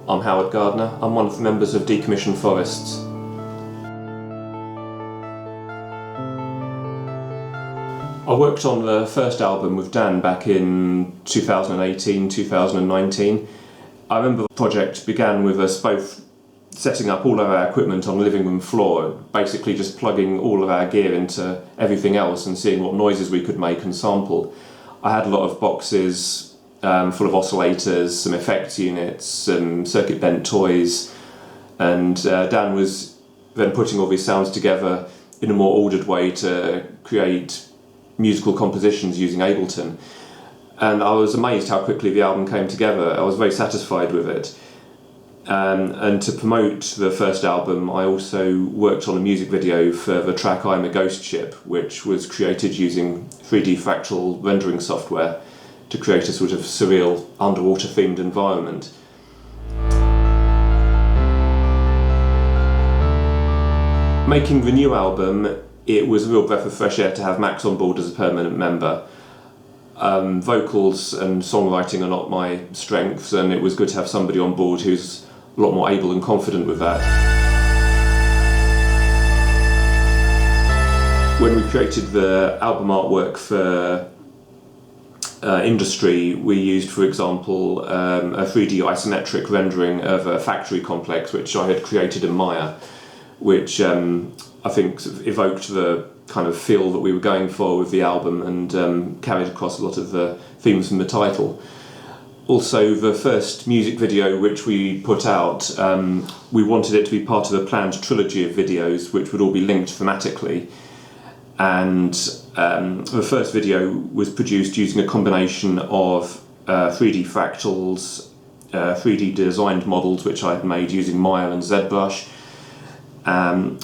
I'm Howard Gardner. I'm one of the members of Decommissioned Forests. I worked on the first album with Dan back in 2018, 2019. I remember the project began with us both setting up all of our equipment on the living room floor, basically just plugging all of our gear into everything else and seeing what noises we could make and sample. I had a lot of boxes full of oscillators, some effects units, some circuit bent toys, and Dan was then putting all these sounds together in a more ordered way to create musical compositions using Ableton. And I was amazed how quickly the album came together. I was very satisfied with it. And to promote the first album, I also worked on a music video for the track I'm a Ghost Ship, which was created using 3D fractal rendering software to create a sort of surreal underwater themed environment. Making the new album, it was a real breath of fresh air to have Max on board as a permanent member. Vocals and songwriting are not my strengths, and it was good to have somebody on board who's a lot more able and confident with that. When we created the album artwork for Industry, we used, for example, a 3D isometric rendering of a factory complex which I had created in Maya, which I think sort of evoked the kind of feel that we were going for with the album and carried across a lot of the themes from the title. Also, the first music video which we put out, we wanted it to be part of a planned trilogy of videos which would all be linked thematically. And the first video was produced using a combination of 3D fractals, 3D designed models which I had made using Maya and ZBrush, and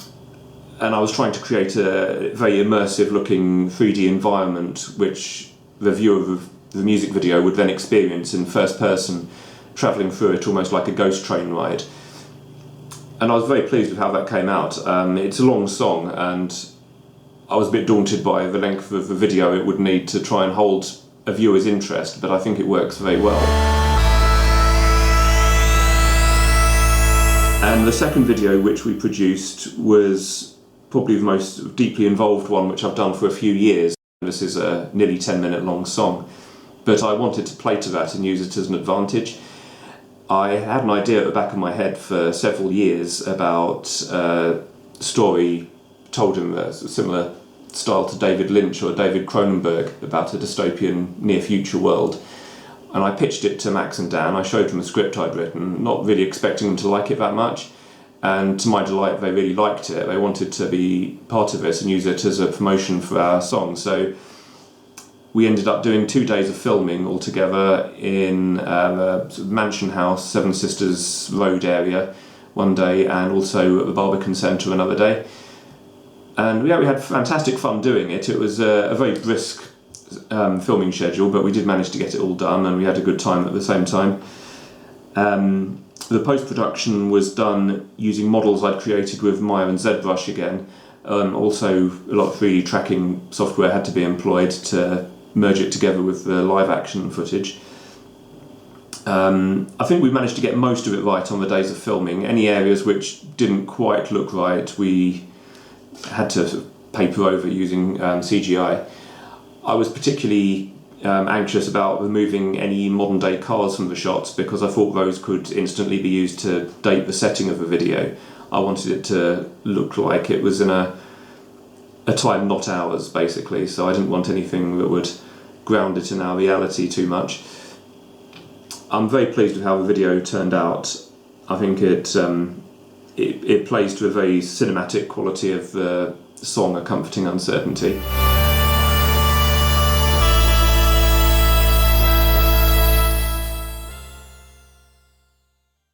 I was trying to create a very immersive looking 3D environment which the viewer of the music video would then experience in first person, travelling through it almost like a ghost train ride. And I was very pleased with how that came out. It's a long song, and I was a bit daunted by the length of the video it would need to try and hold a viewer's interest, but I think it works very well. And the second video which we produced was probably the most deeply involved one which I've done for a few years. This is a nearly 10-minute long song, but I wanted to play to that and use it as an advantage. I had an idea at the back of my head for several years about a story told in a similar style to David Lynch or David Cronenberg about a dystopian near-future world. And I pitched it to Max and Dan. I showed them the script I'd written, not really expecting them to like it that much. And to my delight, they really liked it. They wanted to be part of it and use it as a promotion for our song. So we ended up doing 2 days of filming altogether in a sort of mansion house, Seven Sisters Road area one day, and also at the Barbican Centre another day. And yeah, we had fantastic fun doing it. It was a very brisk filming schedule, but we did manage to get it all done, and we had a good time at the same time. The post-production was done using models I'd created with Maya and ZBrush again. Also, a lot of 3D tracking software had to be employed to merge it together with the live action footage. I think we managed to get most of it right on the days of filming. Any areas which didn't quite look right, we had to sort of paper over using CGI. I was particularly anxious about removing any modern day cars from the shots because I thought those could instantly be used to date the setting of the video. I wanted it to look like it was in a time not ours, basically, so I didn't want anything that would ground it in our reality too much. I'm very pleased with how the video turned out. I think it plays to a very cinematic quality of the song, A Comforting Uncertainty.